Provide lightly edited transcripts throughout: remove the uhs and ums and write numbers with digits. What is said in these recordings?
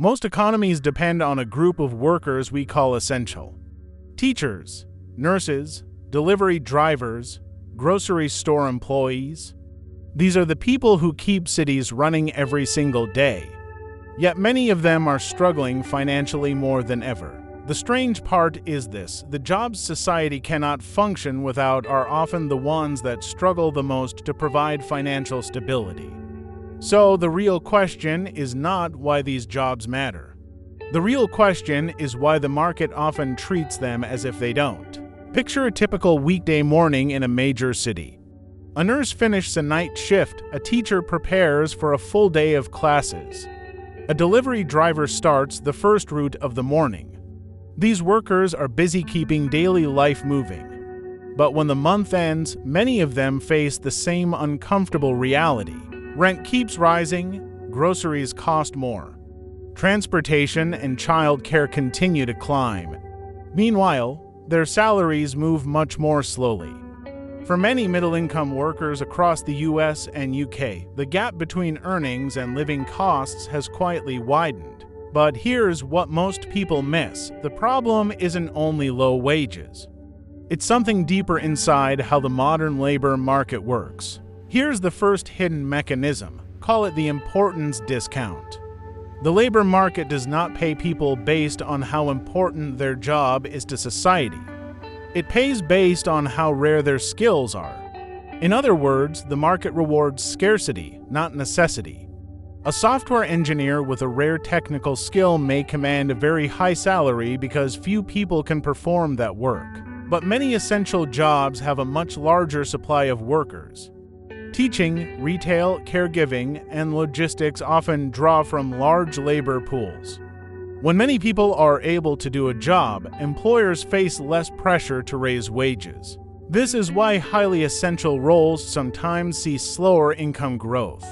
Most economies depend on a group of workers we call essential. Teachers, nurses, delivery drivers, grocery store employees. These are the people who keep cities running every single day. Yet many of them are struggling financially more than ever. The strange part is this: the jobs society cannot function without are often the ones that struggle the most to provide financial stability. So the real question is not why these jobs matter. The real question is why the market often treats them as if they don't. Picture a typical weekday morning in a major city. A nurse finishes a night shift, a teacher prepares for a full day of classes. A delivery driver starts the first route of the morning. These workers are busy keeping daily life moving. But when the month ends, many of them face the same uncomfortable reality. Rent keeps rising, groceries cost more. Transportation and child care continue to climb. Meanwhile, their salaries move much more slowly. For many middle-income workers across the US and UK, the gap between earnings and living costs has quietly widened. But here's what most people miss: the problem isn't only low wages. It's something deeper inside how the modern labor market works. Here's the first hidden mechanism. Call it the importance discount. The labor market does not pay people based on how important their job is to society. It pays based on how rare their skills are. In other words, the market rewards scarcity, not necessity. A software engineer with a rare technical skill may command a very high salary because few people can perform that work. But many essential jobs have a much larger supply of workers. Teaching, retail, caregiving, and logistics often draw from large labor pools. When many people are able to do a job, employers face less pressure to raise wages. This is why highly essential roles sometimes see slower income growth.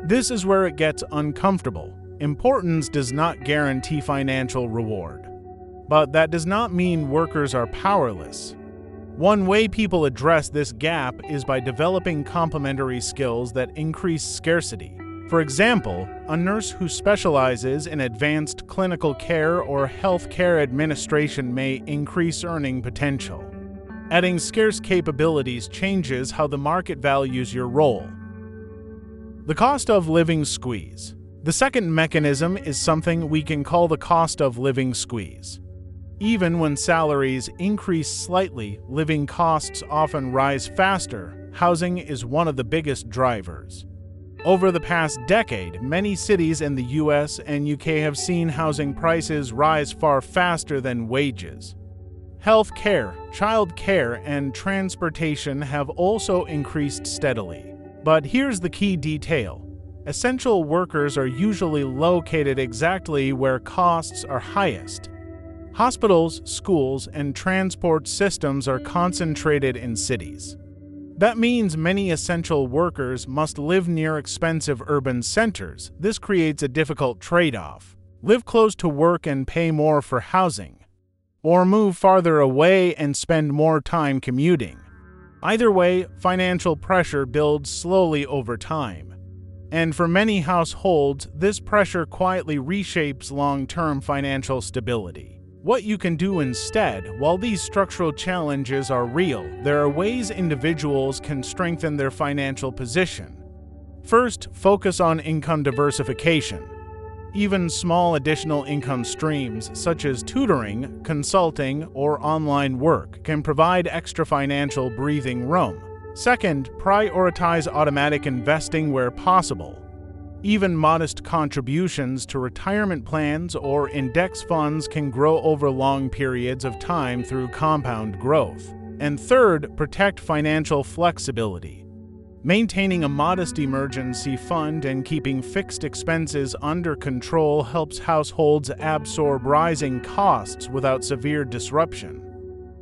This is where it gets uncomfortable. Importance does not guarantee financial reward. But that does not mean workers are powerless. One way people address this gap is by developing complementary skills that increase scarcity. For example, a nurse who specializes in advanced clinical care or healthcare administration may increase earning potential. Adding scarce capabilities changes how the market values your role. The cost of living squeeze. The second mechanism is something we can call the cost of living squeeze. Even when salaries increase slightly, living costs often rise faster. Housing is one of the biggest drivers. Over the past decade, many cities in the US and UK have seen housing prices rise far faster than wages. Health care, child care, and transportation have also increased steadily. But here's the key detail. Essential workers are usually located exactly where costs are highest. Hospitals, schools, and transport systems are concentrated in cities. That means many essential workers must live near expensive urban centers. This creates a difficult trade-off. Live close to work and pay more for housing, or move farther away and spend more time commuting. Either way, financial pressure builds slowly over time. And for many households, this pressure quietly reshapes long-term financial stability. What you can do instead, while these structural challenges are real, there are ways individuals can strengthen their financial position. First, focus on income diversification. Even small additional income streams, such as tutoring, consulting, or online work, can provide extra financial breathing room. Second, prioritize automatic investing where possible. Even modest contributions to retirement plans or index funds can grow over long periods of time through compound growth. And third, protect financial flexibility. Maintaining a modest emergency fund and keeping fixed expenses under control helps households absorb rising costs without severe disruption.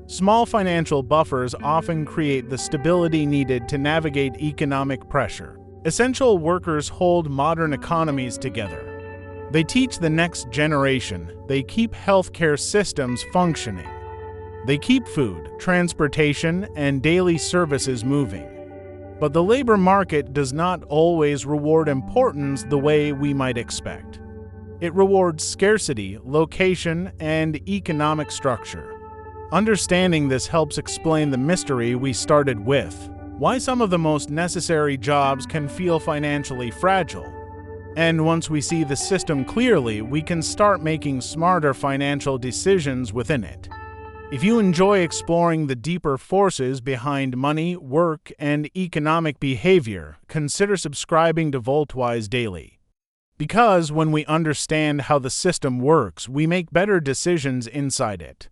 Small financial buffers often create the stability needed to navigate economic pressure. Essential workers hold modern economies together. They teach the next generation. They keep healthcare systems functioning. They keep food, transportation, and daily services moving. But the labor market does not always reward importance the way we might expect. It rewards scarcity, location, and economic structure. Understanding this helps explain the mystery we started with, why some of the most necessary jobs can feel financially fragile. And once we see the system clearly, we can start making smarter financial decisions within it. If you enjoy exploring the deeper forces behind money, work, and economic behavior, consider subscribing to VoltWise Daily. Because when we understand how the system works, we make better decisions inside it.